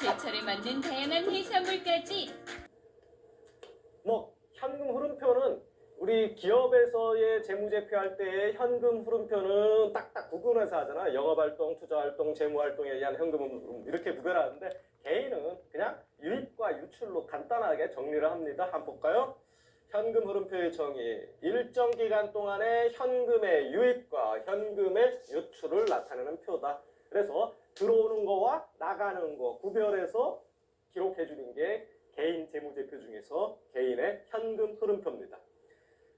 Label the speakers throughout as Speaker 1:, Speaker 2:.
Speaker 1: 제철에 맞는 다양한 해산물까지.
Speaker 2: 현금 흐름표는 우리 기업에서의 재무제표할 때 현금 흐름표는 딱딱 구분해서 하잖아. 영업활동, 투자활동, 재무활동에 의한 현금 흐름 이렇게 구별하는데 개인은 그냥 유입과 유출로 간단하게 정리를 합니다. 한번 볼까요? 현금 흐름표의 정의, 일정 기간 동안의 현금의 유입과 현금의 유출을 나타내는 표다. 그래서 들어오는 거와 나가는 거 구별해서 기록해 주는 게 개인 재무제표 중에서 개인의 현금 흐름표입니다.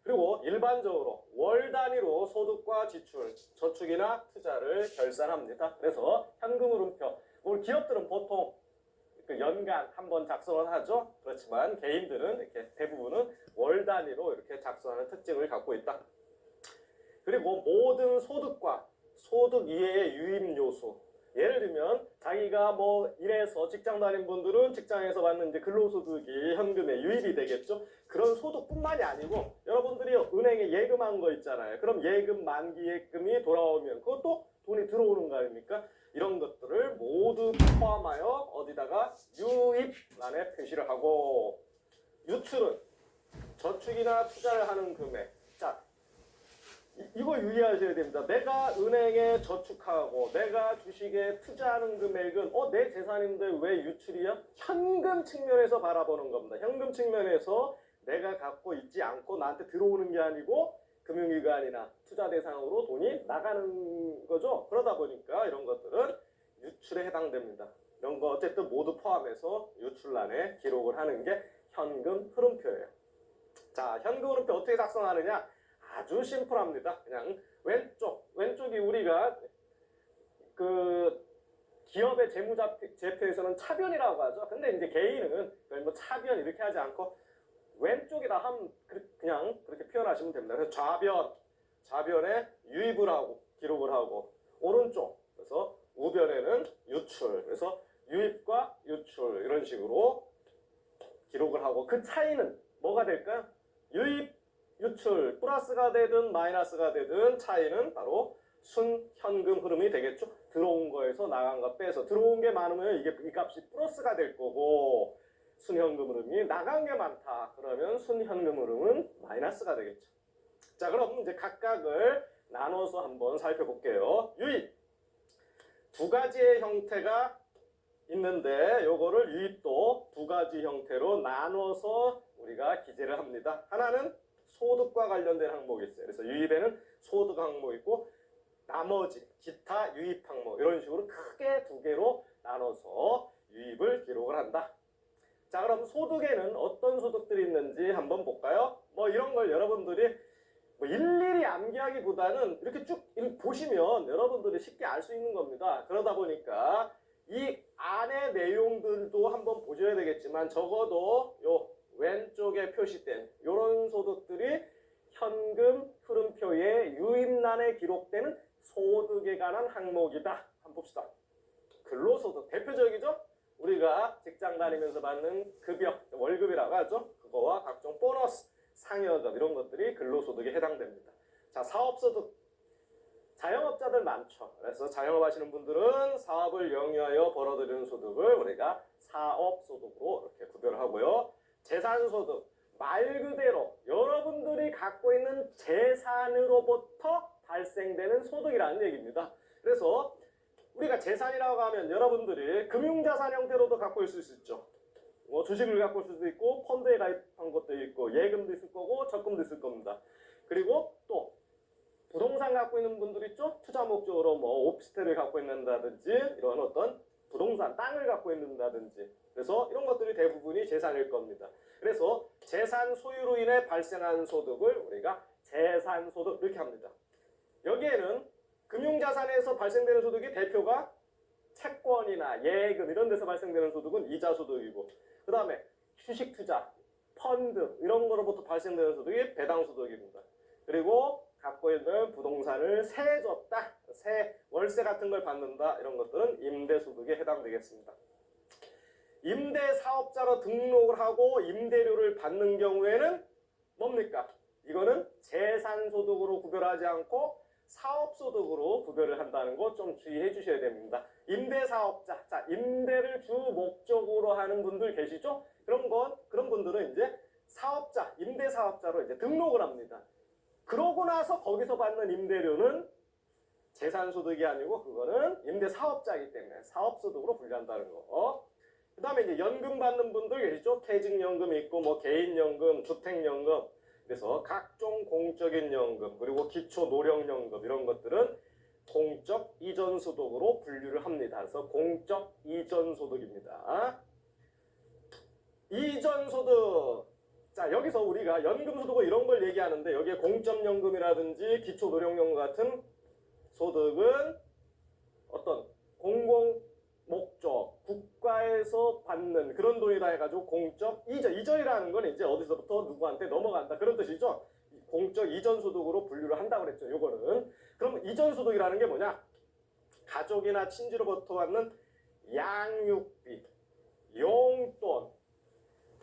Speaker 2: 그리고 일반적으로 월 단위로 소득과 지출, 저축이나 투자를 결산합니다. 그래서 현금 흐름표, 우리 기업들은 보통 연간 한 번 작성을 하죠. 그렇지만 개인들은 이렇게 대부분은 월 단위로 이렇게 작성하는 특징을 갖고 있다. 그리고 모든 소득과 소득 이외의 유입 요소, 예를 들면 자기가 일해서 직장 다닌 분들은 직장에서 받는 이제 근로소득이 현금에 유입이 되겠죠. 그런 소득뿐만이 아니고 여러분들이 은행에 예금한 거 있잖아요. 그럼 예금 만기 예금이 돌아오면 그것도 돈이 들어오는 거 아닙니까? 이런 것들을 모두 포함하여 어디다가 유입란에 표시를 하고, 유출은 저축이나 투자를 하는 금액. 자, 이거 유의하셔야 됩니다. 내가 은행에 저축하고 내가 주식에 투자하는 금액은 내 재산인데 왜 유출이야? 현금 측면에서 바라보는 겁니다. 현금 측면에서 내가 갖고 있지 않고 나한테 들어오는 게 아니고 금융기관이나 투자 대상으로 돈이 나가는 거죠. 그러다 보니까 이런 것들은 유출에 해당됩니다. 이런 거 어쨌든 모두 포함해서 유출란에 기록을 하는 게 현금 흐름표예요. 자, 현금 흐름표 어떻게 작성하느냐? 아주 심플합니다. 그냥 왼쪽이 우리가 기업의 재무제표에서는 차변이라고 하죠. 근데 이제 개인은 차변 이렇게 하지 않고 왼쪽에다 그냥 그렇게 표현하시면 됩니다. 그래서 좌변에 유입을 하고 기록을 하고, 오른쪽 그래서 우변에는 유출, 그래서 유입과 유출 이런 식으로 기록을 하고, 그 차이는 뭐가 될까요? 유입, 유출 플러스가 되든 마이너스가 되든 차이는 바로 순현금 흐름이 되겠죠. 들어온 거에서 나간 거 빼서 들어온 게 많으면 이 값이 플러스가 될 거고, 순현금 흐름이 나간 게 많다 그러면 순현금 흐름은 마이너스가 되겠죠. 자, 그럼 이제 각각을 나눠서 한번 살펴볼게요. 유입 두 가지의 형태가 있는데 요거를 유입도 두 가지 형태로 나눠서 우리가 기재를 합니다. 하나는 소득과 관련된 항목이 있어요. 그래서 유입에는 소득 항목 있고 나머지 기타 유입 항목 이런 식으로 크게 두 개로 나눠서 유입을 기록을 한다. 자, 그럼 소득에는 어떤 소득들이 있는지 한번 볼까요? 이런 걸 여러분들이 일일이 암기하기보다는 이렇게 쭉 보시면 여러분들이 쉽게 알 수 있는 겁니다. 그러다 보니까 이 안의 내용들도 한번 보셔야 되겠지만 적어도 요 왼쪽에 표시된 이런 소득들이 현금 흐름표의 유입란에 기록되는 소득에 관한 항목이다. 한번 봅시다. 근로소득 대표적이죠? 우리가 직장 다니면서 받는 급여, 월급이라고 하죠. 그거와 각종 보너스, 상여금 이런 것들이 근로소득에 해당됩니다. 자, 사업소득. 자영업자들 많죠. 그래서 자영업하시는 분들은 사업을 영위하여 벌어들이는 소득을 우리가 사업소득으로 이렇게 구별을 하고요. 재산소득, 말 그대로 여러분들이 갖고 있는 재산으로부터 발생되는 소득이라는 얘기입니다. 그래서 우리가 재산이라고 하면 여러분들이 금융자산 형태로도 갖고 있을 수 있죠. 주식을 갖고 있을 수도 있고 펀드에 가입한 것도 있고 예금도 있을 거고 적금도 있을 겁니다. 그리고 또 부동산 갖고 있는 분들 있죠. 투자 목적으로 오피스텔을 갖고 있는다든지 이런 어떤 부동산 땅을 갖고 있는다든지, 그래서 이런 것들이 대부분이 재산일 겁니다. 그래서 재산 소유로 인해 발생한 소득을 우리가 재산소득 이렇게 합니다. 여기에는 금융자산에서 발생되는 소득이 대표가 채권이나 예금 이런 데서 발생되는 소득은 이자소득이고, 그 다음에 주식투자, 펀드 이런 거로부터 발생되는 소득이 배당소득입니다. 그리고 갖고 있는 부동산을 세 줬다, 월세 같은 걸 받는다 이런 것들은 임대소득에 해당되겠습니다. 임대사업자로 등록을 하고 임대료를 받는 경우에는 뭡니까? 이거는 재산소득으로 구별하지 않고 사업소득으로 구별을 한다는 거 좀 주의해 주셔야 됩니다. 임대사업자, 자, 임대를 주 목적으로 하는 분들 계시죠? 그런 분들은 이제 사업자, 임대사업자로 이제 등록을 합니다. 그러고 나서 거기서 받는 임대료는 재산소득이 아니고 그거는 임대사업자이기 때문에 사업소득으로 분류한다는 거. 그 다음에 이제 연금 받는 분들 계시죠? 퇴직연금이 있고 뭐 개인연금, 주택연금, 그래서 각종 공적인 연금 그리고 기초노령연금 이런 것들은 공적 이전소득으로 분류를 합니다. 그래서 공적 이전소득입니다. 이전소득. 자, 여기서 우리가 연금소득 이런 걸 얘기하는데 여기에 공적연금이라든지 기초노령연금 같은 소득은 어떤 공공 목적, 국가에서 받는 그런 돈이다 해가지고 공적 이전, 이전이라는 건 이제 어디서부터 누구한테 넘어간다 그런 뜻이죠. 공적 이전 소득으로 분류를 한다고 그랬죠. 요거는. 그럼 이전 소득이라는 게 뭐냐? 가족이나 친지로부터 받는 양육비, 용돈,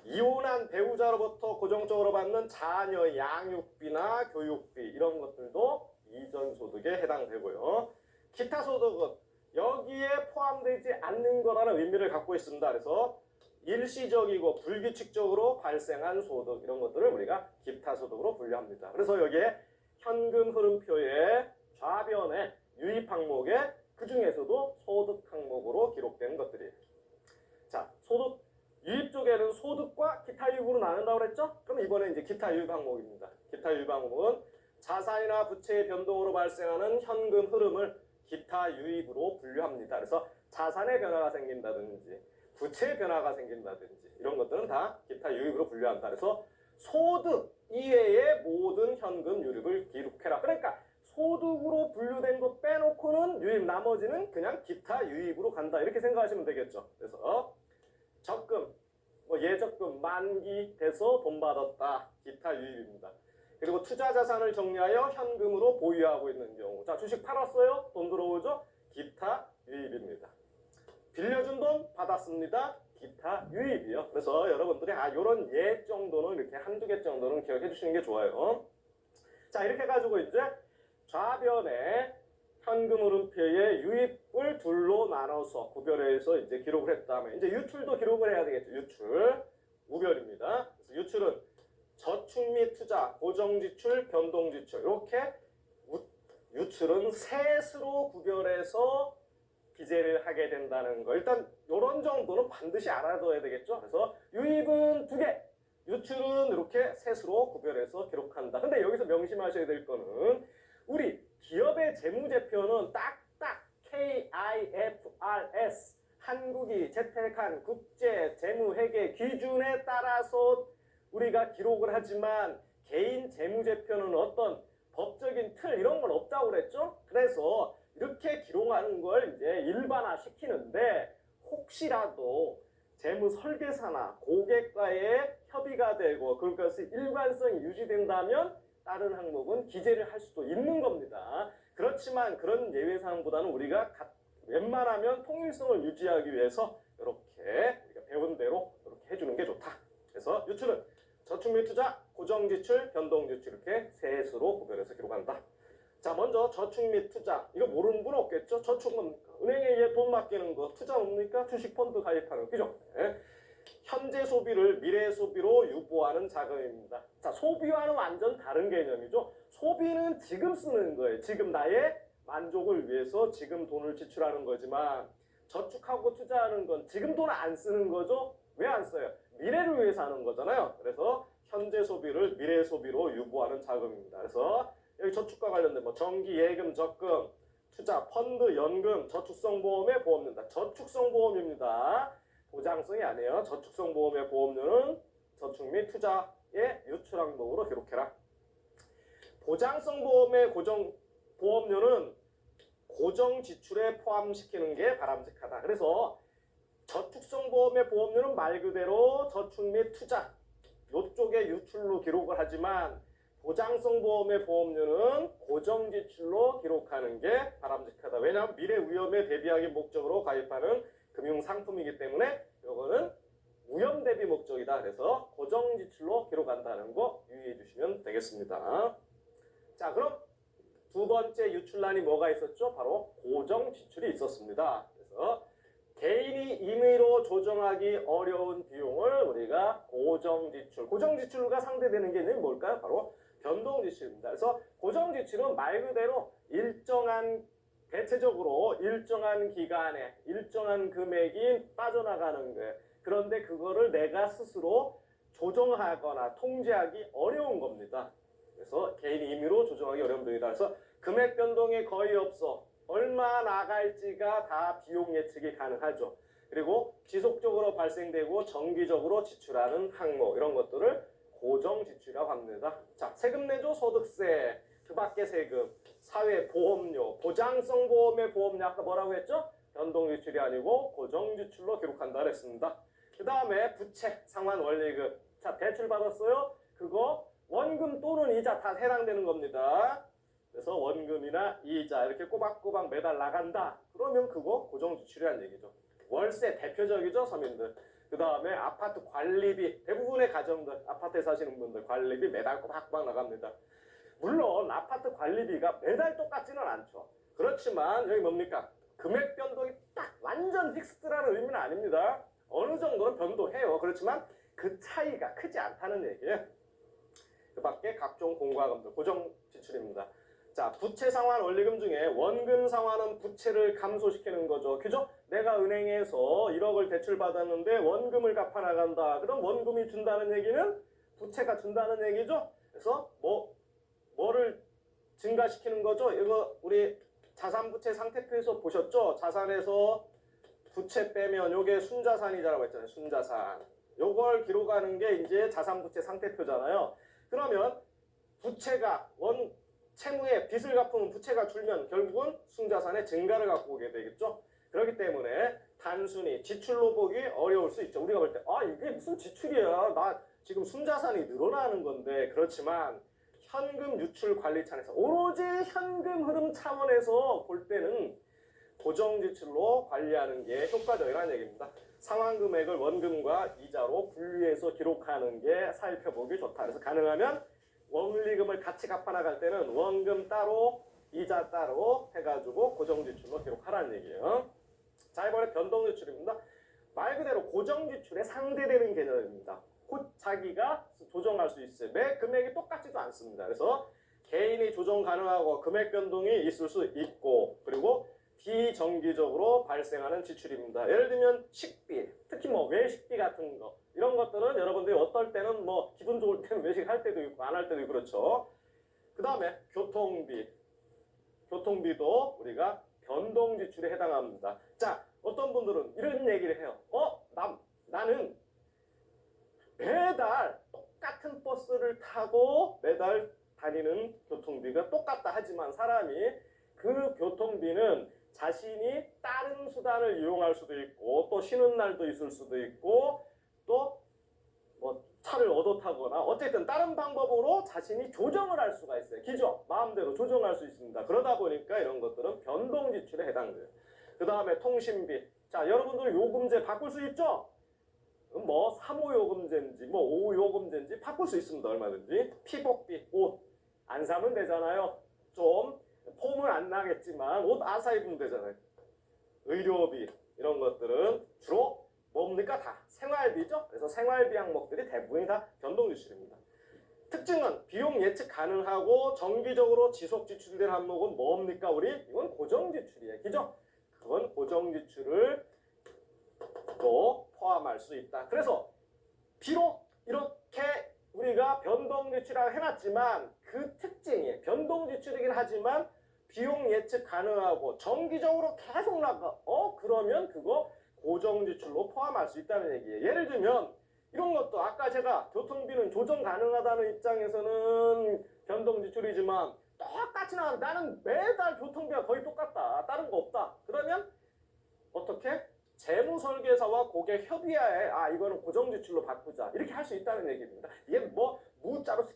Speaker 2: 이혼한 배우자로부터 고정적으로 받는 자녀 양육비나 교육비 이런 것들도 이전 소득에 해당되고요. 기타 소득은 여기에 포함되지 않는 거라는 의미를 갖고 있습니다. 그래서 일시적이고 불규칙적으로 발생한 소득 이런 것들을 우리가 기타 소득으로 분류합니다. 그래서 여기에 현금 흐름표의 좌변에 유입 항목에 그 중에서도 소득 항목으로 기록된 것들이에요. 자, 소득 유입 쪽에는 소득과 기타 유입으로 나눈다고 그랬죠? 그럼 이번에 이제 기타 유입 항목입니다. 기타 유입 항목은 자산이나 부채의 변동으로 발생하는 현금 흐름을 기타 유입으로 분류합니다. 그래서 자산의 변화가 생긴다든지 부채의 변화가 생긴다든지 이런 것들은 다 기타 유입으로 분류한다. 그래서 소득 이외의 모든 현금 유입을 기록해라. 그러니까 소득으로 분류된 거 빼놓고는 유입, 나머지는 그냥 기타 유입으로 간다. 이렇게 생각하시면 되겠죠. 그래서 적금, 뭐 예적금 만기돼서 돈 받았다. 기타 유입입니다. 그리고 투자 자산을 정리하여 현금으로 보유하고 있는 경우. 자, 주식 팔았어요? 돈 들어오죠? 기타 유입입니다. 빌려준 돈 받았습니다. 기타 유입이요. 그래서 여러분들이 요런 예 정도는 이렇게 한두 개 정도는 기억해 주시는 게 좋아요. 자, 이렇게 해가지고 이제 좌변에 현금 흐름표의 유입을 둘로 나눠서 구별해서 이제 기록을 했 다음에 이제 유출도 기록을 해야 되겠죠. 유출. 우별입니다. 그래서 유출은 저축 및 투자, 고정지출, 변동지출 이렇게 유출은 셋으로 구별해서 기재를 하게 된다는 거. 일단 이런 정도는 반드시 알아둬야 되겠죠. 그래서 유입은 2개, 유출은 이렇게 셋으로 구별해서 기록한다. 근데 여기서 명심하셔야 될 거는 우리 기업의 재무제표는 딱딱 KIFRS 한국이 채택한 국제 재무회계 기준에 따라서 우리가 기록을 하지만 개인 재무제표는 어떤 법적인 틀 이런 건 없다고 그랬죠? 그래서 이렇게 기록하는 걸 이제 일반화 시키는데 혹시라도 재무 설계사나 고객과의 협의가 되고 그것이 일관성이 유지된다면 다른 항목은 기재를 할 수도 있는 겁니다. 그렇지만 그런 예외사항보다는 우리가 웬만하면 통일성을 유지하기 위해서 이렇게 우리가 배운 대로 이렇게 해주는 게 좋다. 그래서 유출은 저축 및 투자, 고정지출, 변동지출 이렇게 셋으로 구별해서 기록한다. 자, 먼저 저축 및 투자. 이거 모르는 분 없겠죠? 저축은 은행에 돈 맡기는 거, 투자 뭡니까? 주식 펀드 가입하는 거, 그죠? 네. 현재 소비를 미래 소비로 유보하는 자금입니다. 자, 소비와는 완전 다른 개념이죠. 소비는 지금 쓰는 거예요. 지금 나의 만족을 위해서 지금 돈을 지출하는 거지만 저축하고 투자하는 건 지금 돈 안 쓰는 거죠. 왜 안 써요? 미래를 위해서 하는 거잖아요. 그래서 현재 소비를 미래 소비로 유보하는 자금입니다. 그래서 여기 저축과 관련된 뭐 정기, 예금, 적금, 투자, 펀드, 연금, 저축성 보험의 보험료다. 저축성 보험입니다. 보장성이 아니에요. 저축성 보험의 보험료는 저축 및 투자의 유출 항목으로 기록해라. 보장성 보험의 보험료는 고정 지출에 포함시키는 게 바람직하다. 그래서 저축성 보험의 보험료는 말 그대로 저축 및 투자 이쪽에 유출로 기록을 하지만 보장성 보험의 보험료는 고정 지출로 기록하는 게 바람직하다. 왜냐하면 미래 위험에 대비하기 목적으로 가입하는 금융 상품이기 때문에 이거는 위험 대비 목적이다. 그래서 고정 지출로 기록한다는 거 유의해 주시면 되겠습니다. 자, 그럼 두 번째 유출란이 뭐가 있었죠? 바로 고정 지출이 있었습니다. 그래서 개인이 임의로 조정하기 어려운 비용을 우리가 고정 지출, 고정 지출과 상대되는 게 뭘까요? 바로 변동 지출입니다. 그래서 고정 지출은 말 그대로 일정한 대체적으로 일정한 기간에 일정한 금액이 빠져나가는 거예요. 그런데 그거를 내가 스스로 조정하거나 통제하기 어려운 겁니다. 그래서 개인 임의로 조정하기 어려운 비용이다. 그래서 금액 변동이 거의 없어. 얼마 나갈지가 다 비용 예측이 가능하죠. 그리고 지속적으로 발생되고 정기적으로 지출하는 항목 이런 것들을 고정 지출이라고 합니다. 자, 세금 내죠. 소득세, 그 밖에 세금, 사회보험료, 보장성 보험의 보험료 아까 뭐라고 했죠? 변동 지출이 아니고 고정 지출로 기록한다 그랬습니다. 그 다음에 부채, 상환 원리금. 자, 대출 받았어요? 그거 원금 또는 이자 다 해당되는 겁니다. 그래서 원금이나 이자 이렇게 꼬박꼬박 매달 나간다. 그러면 그거 고정 지출이라는 얘기죠. 월세 대표적이죠, 서민들. 그 다음에 아파트 관리비, 대부분의 가정들, 아파트에 사시는 분들 관리비 매달 꼬박꼬박 나갑니다. 물론 아파트 관리비가 매달 똑같지는 않죠. 그렇지만 여기 뭡니까? 금액 변동이 딱 완전 픽스드라는 의미는 아닙니다. 어느 정도는 변동해요. 그렇지만 그 차이가 크지 않다는 얘기예요. 그 밖에 각종 공과금들, 고정 지출입니다. 자, 부채 상환 원리금 중에 원금 상환은 부채를 감소시키는 거죠. 그죠? 내가 은행에서 1억을 대출받았는데 원금을 갚아 나간다. 그럼 원금이 준다는 얘기는 부채가 준다는 얘기죠. 그래서 뭐를 증가시키는 거죠? 이거 우리 자산부채 상태표에서 보셨죠? 자산에서 부채 빼면 요게 순자산이라고 했잖아요. 순자산. 요걸 기록하는 게 이제 자산부채 상태표잖아요. 그러면 부채가 채무에 빚을 갚으면 부채가 줄면 결국은 순자산의 증가를 갖고 오게 되겠죠. 그렇기 때문에 단순히 지출로 보기 어려울 수 있죠. 우리가 볼 때 이게 무슨 지출이야. 나 지금 순자산이 늘어나는 건데. 그렇지만 현금 유출 관리 차원에서 오로지 현금 흐름 차원에서 볼 때는 고정 지출로 관리하는 게 효과적이라는 얘기입니다. 상환 금액을 원금과 이자로 분류해서 기록하는 게 살펴보기 좋다. 그래서 가능하면 원리금을 같이 갚아나갈 때는 원금 따로 이자 따로 해가지고 고정 지출로 기록하라는 얘기예요. 자, 이번에 변동 지출입니다. 말 그대로 고정 지출에 상대되는 개념입니다. 곧 자기가 조정할 수 있어요. 매 금액이 똑같지도 않습니다. 그래서 개인이 조정 가능하고 금액 변동이 있을 수 있고, 그리고 비정기적으로 발생하는 지출입니다. 예를 들면 식비, 특히 외식비 같은 거, 이런 것들은 여러분들이 어떨 때는 기분 좋을 때는 외식할 때도 있고 안 할 때도 있고 그렇죠. 그 다음에 교통비도 우리가 변동 지출에 해당합니다. 자, 어떤 분들은 이런 얘기를 해요. 나는 매달 똑같은 버스를 타고 매달 다니는 교통비가 똑같다 하지만 사람이 그 교통비는 자신이 다른 수단을 이용할 수도 있고 또 쉬는 날도 있을 수도 있고 또 차를 얻어 타거나 어쨌든 다른 방법으로 자신이 조정을 할 수가 있어요. 기죠? 마음대로 조정할 수 있습니다. 그러다 보니까 이런 것들은 변동 지출에 해당돼요. 그 다음에 통신비. 자, 여러분들 요금제 바꿀 수 있죠? 3호 요금제인지 5호 요금제인지 바꿀 수 있습니다. 얼마든지. 피복비, 옷 안 사면 되잖아요. 좀 폼은 안 나겠지만 옷 아사 입으면 되잖아요. 의료비 이런 것들은 주로 뭡니까? 다 생활비죠. 그래서 생활비 항목들이 대부분이 다 변동 지출입니다. 특징은 비용 예측 가능하고 정기적으로 지속 지출된 항목은 뭡니까? 이건 고정 지출이에요. 그죠? 그건 고정 지출을 또 포함할 수 있다. 그래서 비록 이렇게 우리가 변동 지출이라고 해놨지만 그 특징이 변동 지출이긴 하지만 비용 예측 가능하고 정기적으로 계속 나가. 그러면 그거 고정 지출로 포함할 수 있다는 얘기예요. 예를 들면 이런 것도 아까 제가 교통비는 조정 가능하다는 입장에서는 변동 지출이지만 똑같이 나는 매달 교통비가 거의 똑같다. 다른 거 없다. 그러면 어떻게? 재무설계사와 고객 협의하에 이거는 고정 지출로 바꾸자. 이렇게 할 수 있다는 얘기입니다. 이게 무자로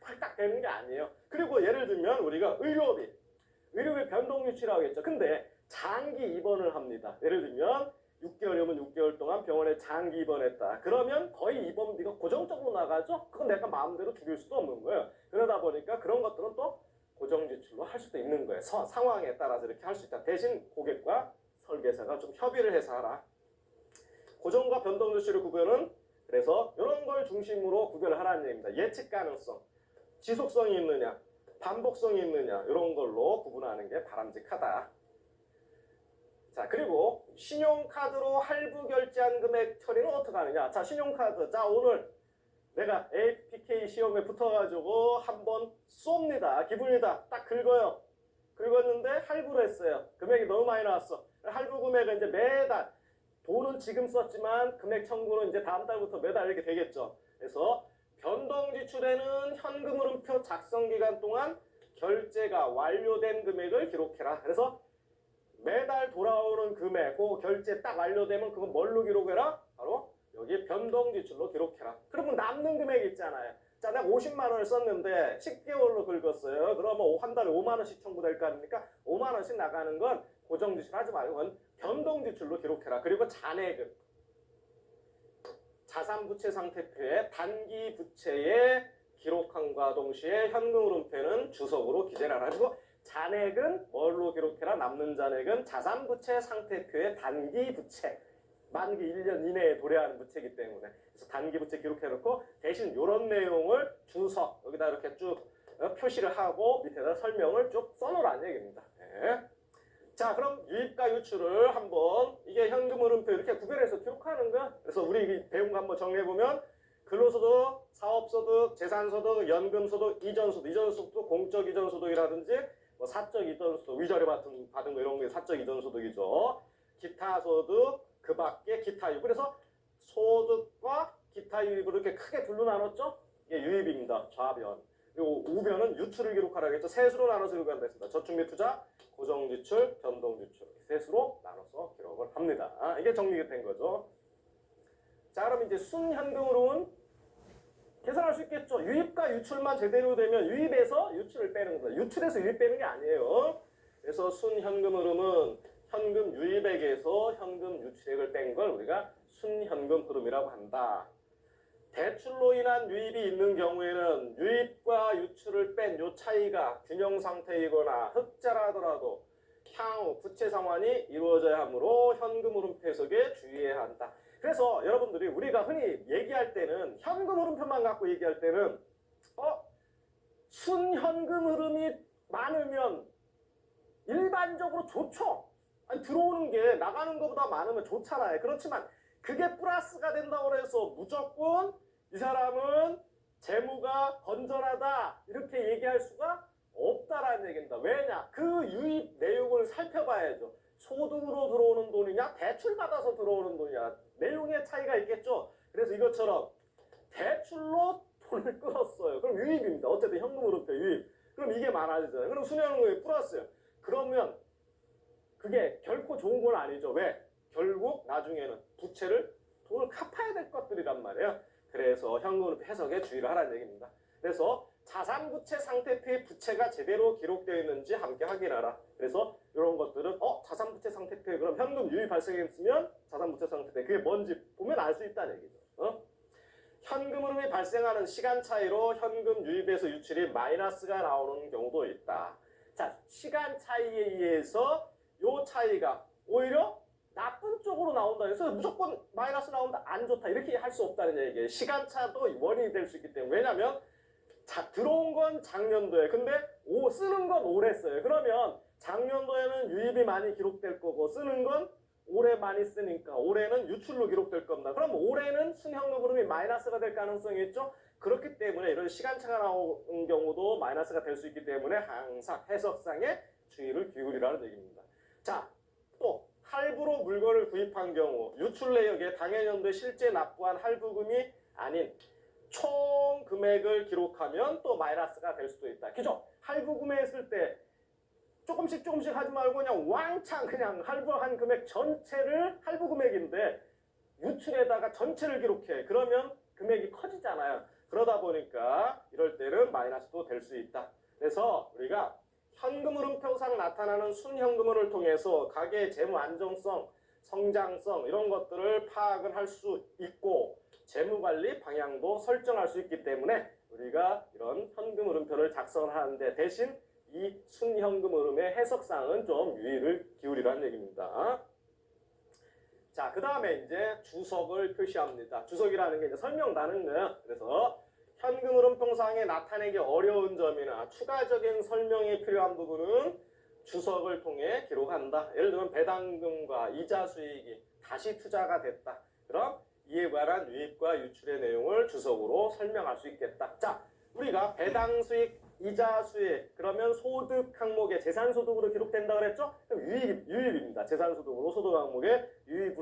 Speaker 2: 팍팍 되는 게 아니에요. 그리고 예를 들면 우리가 의료비 변동 지출이라고 했죠. 근데 장기 입원을 합니다. 예를 들면 6개월이면 6개월 동안 병원에 장기 입원했다. 그러면 거의 입원비가 고정적으로 나가죠. 그건 내가 마음대로 줄일 수도 없는 거예요. 그러다 보니까 그런 것들은 또 고정 지출로 할 수도 있는 거예요. 상황에 따라서 이렇게 할 수 있다. 대신 고객과 설계사가 좀 협의를 해서 하라. 고정과 변동 지출의 구별은 그래서 이런 걸 중심으로 구별을 하라는 얘기입니다. 예측 가능성, 지속성이 있느냐, 반복성이 있느냐 이런 걸로 구분하는 게 바람직하다. 자, 그리고 신용카드로 할부 결제한 금액 처리는 어떻게 하느냐. 자, 신용카드. 자, 오늘 내가 APK 시험에 붙어가지고 한번 쏩니다. 기분이다. 딱 긁어요. 긁었는데 할부를 했어요. 금액이 너무 많이 나왔어. 할부 금액은 이제 매달, 돈은 지금 썼지만 금액 청구는 이제 다음 달부터 매달 이렇게 되겠죠. 그래서 변동 지출에는 현금 흐름표 작성 기간 동안 결제가 완료된 금액을 기록해라. 그래서 매달 돌아오는 금액, 그 결제 딱 완료되면 그건 뭘로 기록해라? 바로 여기 변동 지출로 기록해라. 그러면 남는 금액이 있잖아요. 자, 내가 50만 원을 썼는데 10개월로 긁었어요. 그러면 한 달에 5만 원씩 청구될 거 아닙니까? 5만 원씩 나가는 건 고정 지출 하지 말고 그건 변동 지출로 기록해라. 그리고 잔액은 자산 부채 상태표에 단기 부채에 기록함과 동시에 현금 흐름표는 주석으로 기재를 하라. 그리고 잔액은 뭘로 기록해라? 남는 잔액은 자산 부채 상태표의 단기 부채. 만기 1년 이내에 도래하는 부채이기 때문에 그래서 단기 부채 기록해놓고 대신 이런 내용을 주석 여기다 이렇게 쭉 표시를 하고 밑에다 설명을 쭉 써놓으라는 얘기입니다. 네. 자, 그럼 유입과 유출을 한번 이게 현금 흐름표 이렇게 구별해서 기록하는 거야. 그래서 우리 배운 거 한번 정리해보면 근로소득, 사업소득, 재산소득, 연금소득, 이전소득도 공적 이전소득이라든지 뭐 사적 이전소득, 위자료 받은 거 이런 게 사적 이전소득이죠. 기타 소득, 그 밖에 기타 유입. 그래서 소득과 기타 유입을 이렇게 크게 둘로 나눴죠. 이게 유입입니다. 좌변. 그리고 우변은 유출을 기록하라고 했죠. 세수로 나눠서 기록한다 했습니다. 저축 및 투자, 고정지출, 변동지출. 세수로 나눠서 기록을 합니다. 이게 정리가 된 거죠. 자, 그럼 이제 순현금으로는 계산할 수 있겠죠. 유입과 유출만 제대로 되면 유입에서 유출을 빼는 겁니다. 유출에서 유입 빼는 게 아니에요. 그래서 순현금 흐름은 현금 유입액에서 현금 유출액을 뺀 걸 우리가 순현금 흐름이라고 한다. 대출로 인한 유입이 있는 경우에는 유입과 유출을 뺀 요 차이가 균형 상태이거나 흑자라더라도 향후 부채 상환이 이루어져야 하므로 현금 흐름표 해석에 주의해야 한다. 그래서 여러분들이 우리가 흔히 얘기할 때는 현금 흐름표만 갖고 얘기할 때는 순현금 흐름이 많으면 일반적으로 좋죠. 아니, 들어오는 게 나가는 것보다 많으면 좋잖아요. 그렇지만 그게 플러스가 된다고 해서 무조건 이 사람은 재무가 건전하다 이렇게 얘기할 수가 없다라는 얘기입니다. 왜냐? 그 유입 내용을 살펴봐야죠. 소득으로 들어오는 돈이냐 대출받아서 들어오는 돈이냐 내용의 차이가 있겠죠. 그래서 이것처럼 대출로 돈을 끌었어요. 그럼 유입입니다. 어쨌든 현금 흐름표 유입. 그럼 이게 많아지잖아요. 그럼 순현금이 플러스요. 그러면 그게 결코 좋은 건 아니죠. 왜? 결국 나중에는 부채를 돈을 갚아야 될 것들이란 말이에요. 그래서 현금 해석에 주의를 하라는 얘기입니다. 그래서 자산부채 상태표에 부채가 제대로 기록되어 있는지 함께 확인하라. 그래서 이런 것들은 자산부채 상태표에 그럼 현금 유입 발생했으면 자산부채 상태표 그게 뭔지 보면 알 수 있다는 얘기죠. 현금 흐름이 발생하는 시간 차이로 현금 유입에서 유출이 마이너스가 나오는 경우도 있다. 자, 시간 차이에 의해서 요 차이가 오히려 나쁜 쪽으로 나온다. 그래서 무조건 마이너스 나온다. 안 좋다. 이렇게 할 수 없다는 얘기예요. 시간차도 원인이 될 수 있기 때문에. 왜냐면 들어온 건 작년도에 근데 쓰는 건 올해 써요. 그러면 작년도에는 유입이 많이 기록될 거고 쓰는 건 올해 많이 쓰니까 올해는 유출로 기록될 겁니다. 그럼 올해는 순현금 흐름이 마이너스가 될 가능성이 있죠. 그렇기 때문에 이런 시간차가 나오는 경우도 마이너스가 될 수 있기 때문에 항상 해석상에 주의를 기울이라는 얘기입니다. 자, 또 할부로 물건을 구입한 경우 유출 내역에 당해년도에 실제 납부한 할부금이 아닌 총 금액을 기록하면 또 마이너스가 될 수도 있다. 그죠? 할부 구매했을 때 조금씩 하지 말고 그냥 왕창 그냥 할부한 금액 전체를 할부 금액인데 유출에다가 전체를 기록해. 그러면 금액이 커지잖아요. 그러다 보니까 이럴 때는 마이너스도 될 수 있다. 그래서 우리가 현금 흐름표상 나타나는 순현금을 통해서 가계의 재무 안정성, 성장성 이런 것들을 파악을 할 수 있고 재무관리 방향도 설정할 수 있기 때문에 우리가 이런 현금 흐름표를 작성을 하는데 대신 이 순현금 흐름의 해석상은 좀 유의를 기울이라는 얘기입니다. 자, 그 다음에 이제 주석을 표시합니다. 주석이라는 게 이제 설명나는 거예요. 그래서 현금 흐름 통상에 나타내기 어려운 점이나 추가적인 설명이 필요한 부분은 주석을 통해 기록한다. 예를 들면 배당금과 이자 수익이 다시 투자가 됐다. 그럼 이에 관한 유입과 유출의 내용을 주석으로 설명할 수 있겠다. 자, 우리가 배당 수익, 이자 수익, 그러면 소득 항목에 재산소득으로 기록된다 그랬죠? 그럼 유입입니다. 재산소득으로 소득 항목에 유입으로